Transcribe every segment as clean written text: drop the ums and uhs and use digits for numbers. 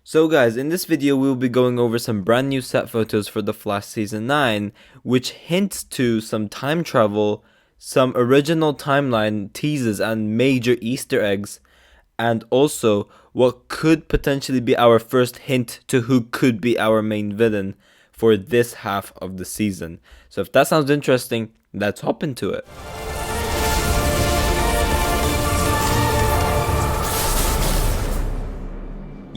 So guys, in this video we will be going over some brand new set photos for The Flash Season 9, which hints to some time travel, some original timeline teases and major Easter eggs, and also what could potentially be our first hint to who could be our main villain for this half of the season. So if that sounds interesting, let's hop into it.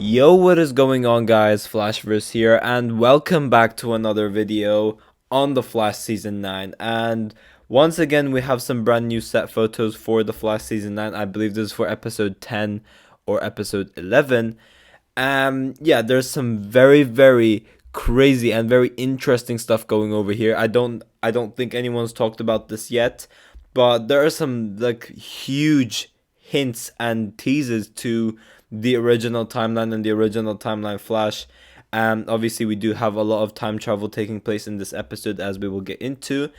Yo, what is going on guys, Flashverse here, and welcome back to another video on The Flash Season 9. And once again we have some brand new set photos for The Flash Season 9. I believe this is for episode 10 or episode 11. Yeah, there's some very crazy and very interesting stuff going over here. I don't think anyone's talked about this yet, but there are some like huge hints and teases to the original timeline and the original timeline Flash. Obviously we do have a lot of time travel taking place in this episode, as we will get into.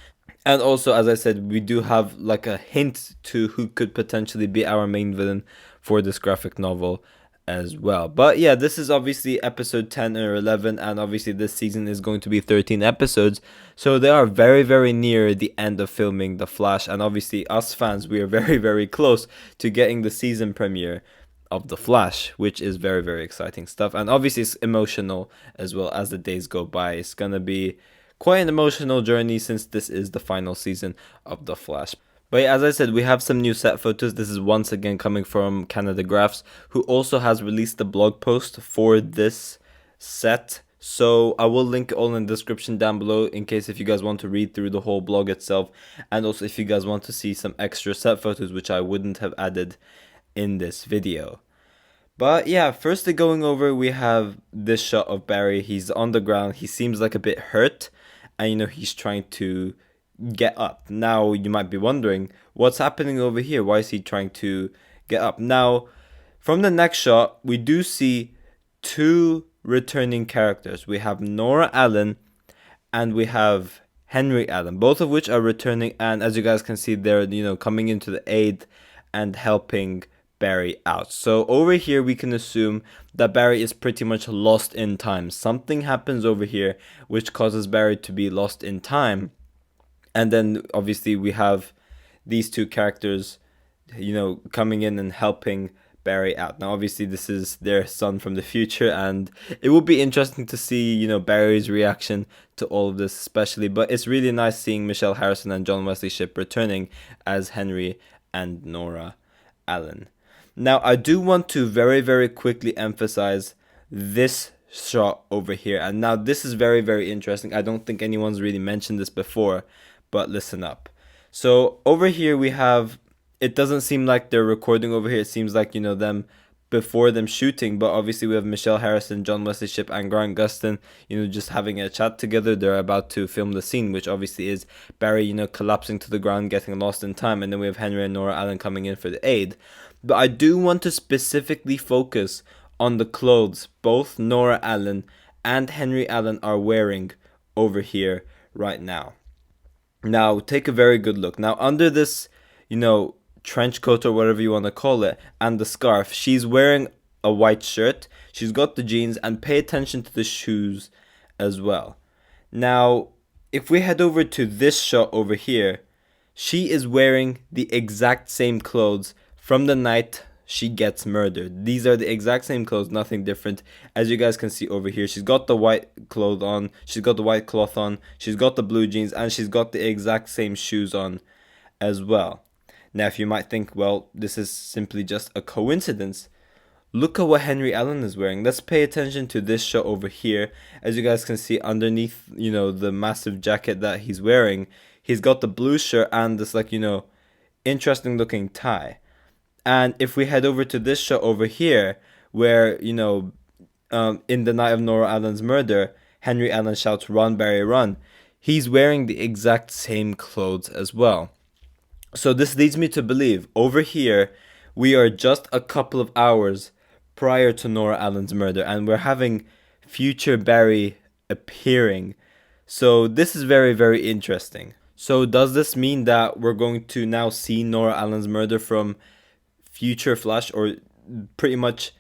And also, as I said, we do have like a hint to who could potentially be our main villain for this graphic novel as well. But yeah, this is obviously episode 10 or 11, and obviously this season is going to be 13 episodes, so they are very near the end of filming The Flash. And obviously us fans, we are very close to getting the season premiere of The Flash, which is very exciting stuff. And obviously it's emotional as well as the days go by. It's gonna be quite an emotional journey since this is the final season of The Flash. But yeah, as I said, we have some new set photos. This is once again coming from Canada Graphs, who also has released the blog post for this set. So I will link it all in the description down below in case if you guys want to read through the whole blog itself, and also if you guys want to see some extra set photos which I wouldn't have added in this video. But yeah, firstly going over, we have this shot of Barry. He's on the ground. He seems like a bit hurt, and he's trying to get up. Now you might be wondering what's happening over here. Why is he trying to get up? Now from the next shot we do see two returning characters. We have Nora Allen and we have Henry Allen, both of which are returning, and as you guys can see, they're coming into the aid and helping Barry out. So over here we can assume that Barry is pretty much lost in time. Something happens over here which causes Barry to be lost in time, and then obviously we have these two characters coming in and helping Barry out. Now obviously this is their son from the future, and it will be interesting to see Barry's reaction to all of this especially. But it's really nice seeing Michelle Harrison and John Wesley Shipp returning as Henry and Nora Allen. Now I do want to very quickly emphasize this shot over here, and now this is very interesting. I don't think anyone's really mentioned this before, but listen up. So over here we have, it doesn't seem like they're recording over here. It seems like them before them shooting, but obviously we have Michelle Harrison, John Wesley Shipp, and Grant Gustin just having a chat together. They're about to film the scene, which obviously is Barry collapsing to the ground, getting lost in time, and then we have Henry and Nora Allen coming in for the aid. But I do want to specifically focus on the clothes both Nora Allen and Henry Allen are wearing over here right now. Now take a very good look. Now under this trench coat or whatever you want to call it and the scarf, she's wearing a white shirt, she's got the jeans, and pay attention to the shoes as well. Now if we head over to this shot over here, she is wearing the exact same clothes from the night she gets murdered. These are the exact same clothes, nothing different. As you guys can see over here, she's got the white cloth on, she's got the white cloth on, she's got the blue jeans, and she's got the exact same shoes on as well. Now if you might think, well, this is simply just a coincidence, look at what Henry Allen is wearing. Let's pay attention to this shot over here. As you guys can see, underneath the massive jacket that he's wearing, he's got the blue shirt and this interesting looking tie. And if we head over to this shot over here, where in the night of Nora Allen's murder, Henry Allen shouts, "Run, Barry, run," he's wearing the exact same clothes as well. So this leads me to believe over here we are just a couple of hours prior to Nora Allen's murder, and we're having future Barry appearing. So this is very interesting. So does this mean that we're going to now see Nora Allen's murder from future Flash, or pretty much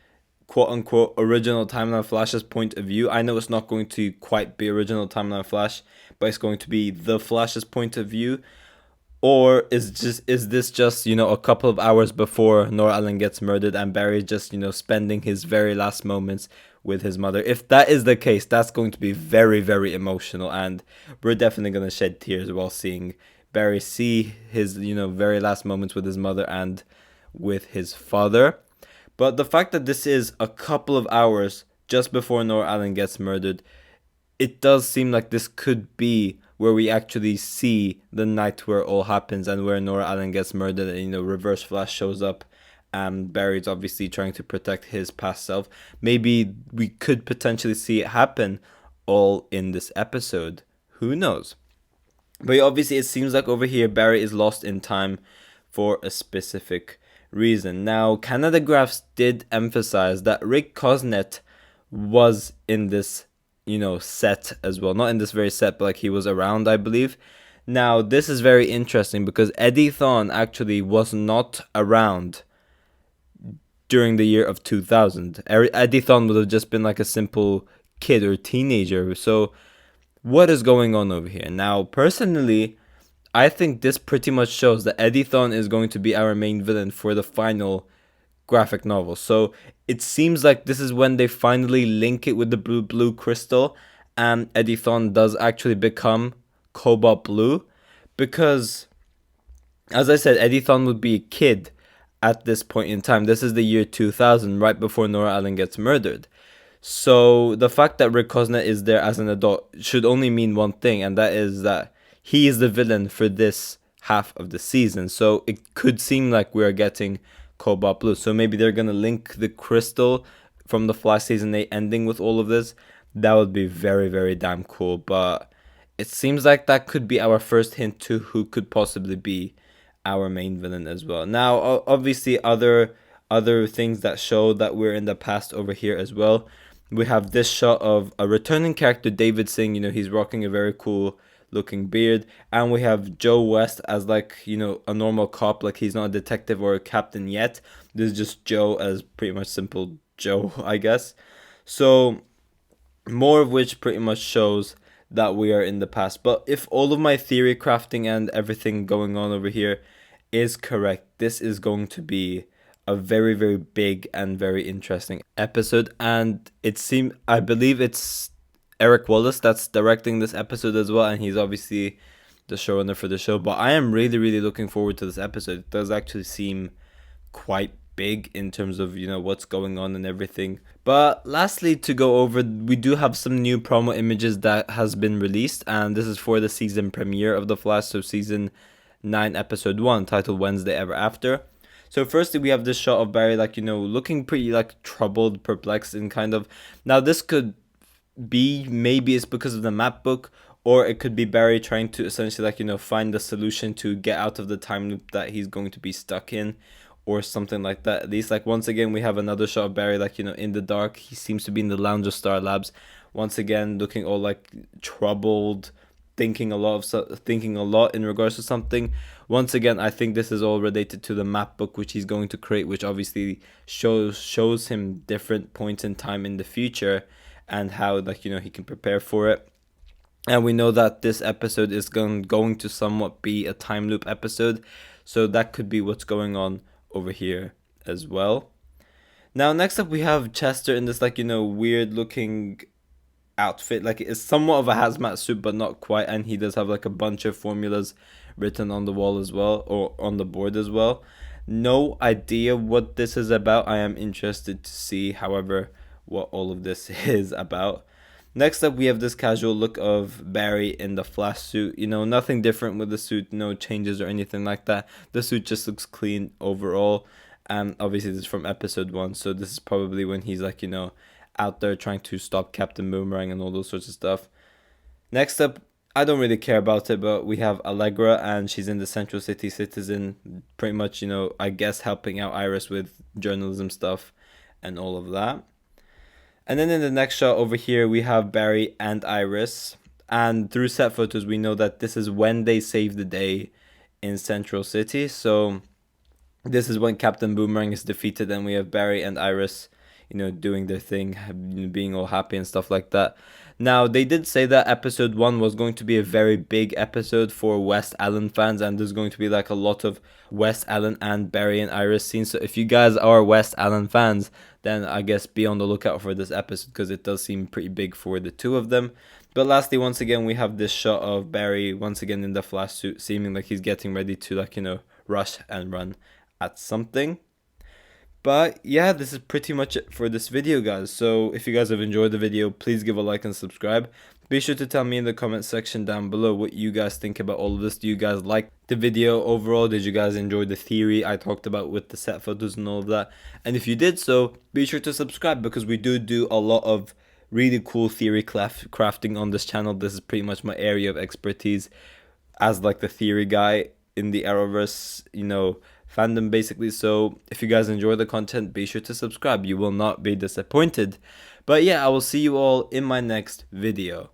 quote unquote original Timeline Flash's point of view. I know it's not going to quite be original Timeline Flash, but it's going to be the Flash's point of view. Or is this just, you know, a couple of hours before Nora Allen gets murdered and Barry just, you know, spending his very last moments with his mother? If that is the case, that's going to be very, very emotional, and we're definitely going to shed tears while seeing Barry see his, you know, very last moments with his mother and with his father. But the fact that this is a couple of hours just before Nora Allen gets murdered, it does seem like this could be where we actually see the night where it all happens and where Nora Allen gets murdered and, you know, Reverse Flash shows up and Barry's obviously trying to protect his past self. Maybe we could potentially see it happen all in this episode. Who knows? But obviously it seems like over here Barry is lost in time for a specific reason. Now, Canada Graphs did emphasize that Rick Cosnet was in this, you know, set as well. Not in this very set, but like he was around, I believe. Now, this is very interesting because Eddie Thawne actually was not around during the year of 2000. Eddie Thawne would have just been like a simple kid or teenager. So, what is going on over here? Now, personally, I think this pretty much shows that Eddie Thawne is going to be our main villain for the final graphic novel. So it seems like this is when they finally link it with the blue crystal, and Eddie Thawne does actually become Cobalt Blue, because as I said, Eddie Thawne would be a kid at this point in time. This is the year 2000, right before Nora Allen gets murdered. So the fact that Rick Cosnet is there as an adult should only mean one thing, and that is that he is the villain for this half of the season. So it could seem like we're getting Cobalt Blue. So maybe they're going to link the crystal from the Flash Season 8 ending with all of this. That would be very, very damn cool. But it seems like that could be our first hint to who could possibly be our main villain as well. Now, obviously, other things that show that we're in the past over here as well. We have this shot of a returning character, David Singh. You know, he's rocking a very cool looking beard, and we have Joe West as, like, you know, a normal cop. Like, he's not a detective or a captain yet. This is just Joe as pretty much simple Joe, I guess. So more of which pretty much shows that we are in the past. But if all of my theory crafting and everything going on over here is correct, this is going to be a very, very big and very interesting episode. And I believe it's Eric Wallace that's directing this episode as well, and he's obviously the showrunner for the show. But I am really, really looking forward to this episode. It does actually seem quite big in terms of, you know, what's going on and everything. But lastly, to go over, we do have some new promo images that has been released, and this is for the season premiere of The Flash, so season 9 episode 1, titled Wednesday Ever After. So firstly, we have this shot of Barry, like, you know, looking pretty, like, troubled, perplexed, and kind of... Now, this could be, maybe it's because of the map book, or it could be Barry trying to essentially, like, you know, find the solution to get out of the time loop that he's going to be stuck in, or something like that. At least, like, once again, we have another shot of Barry, like, you know, in the dark. He seems to be in the lounge of Star Labs. Once again, looking all, like, troubled, thinking a lot in regards to something. Once again, I think this is all related to the map book which he's going to create, which obviously shows him different points in time in the future and how, like, you know, he can prepare for it. And we know that this episode is going to somewhat be a time loop episode, so that could be what's going on over here as well. Now, next up, we have Chester in this, like, you know, weird looking outfit. Like, it's somewhat of a hazmat suit, but not quite, and he does have, like, a bunch of formulas written on the wall as well, or on the board as well. No idea what this is about. I am interested to see, however, what all of this is about. Next up, we have this casual look of Barry in the Flash suit. You know, nothing different with the suit, no changes or anything like that. The suit just looks clean overall. And obviously, this is from episode 1, so this is probably when he's, like, you know, out there trying to stop Captain Boomerang and all those sorts of stuff. Next up, I don't really care about it, but we have Allegra, and she's in the Central City Citizen, pretty much, you know, I guess helping out Iris with journalism stuff and all of that. And then in the next shot over here, we have Barry and Iris, and through set photos, we know that this is when they save the day in Central City. So this is when Captain Boomerang is defeated, and we have Barry and Iris, doing their thing, being all happy and stuff like that. Now, they did say that episode 1 was going to be a very big episode for West Allen fans, and there's going to be like a lot of West Allen and Barry and Iris scenes. So if you guys are West Allen fans, then I guess be on the lookout for this episode, because it does seem pretty big for the two of them. But lastly, once again, we have this shot of Barry once again in the Flash suit, seeming like he's getting ready to rush and run at something. But yeah, this is pretty much it for this video, guys. So if you guys have enjoyed the video, please give a like and subscribe. Be sure to tell me in the comment section down below what you guys think about all of this. Do you guys like the video overall? Did you guys enjoy the theory I talked about with the set photos and all of that? And if you did so, be sure to subscribe, because we do a lot of really cool theory crafting on this channel. This is pretty much my area of expertise as like the theory guy in the Arrowverse, fandom basically. So if you guys enjoy the content, be sure to subscribe. You will not be disappointed. But yeah, I will see you all in my next video.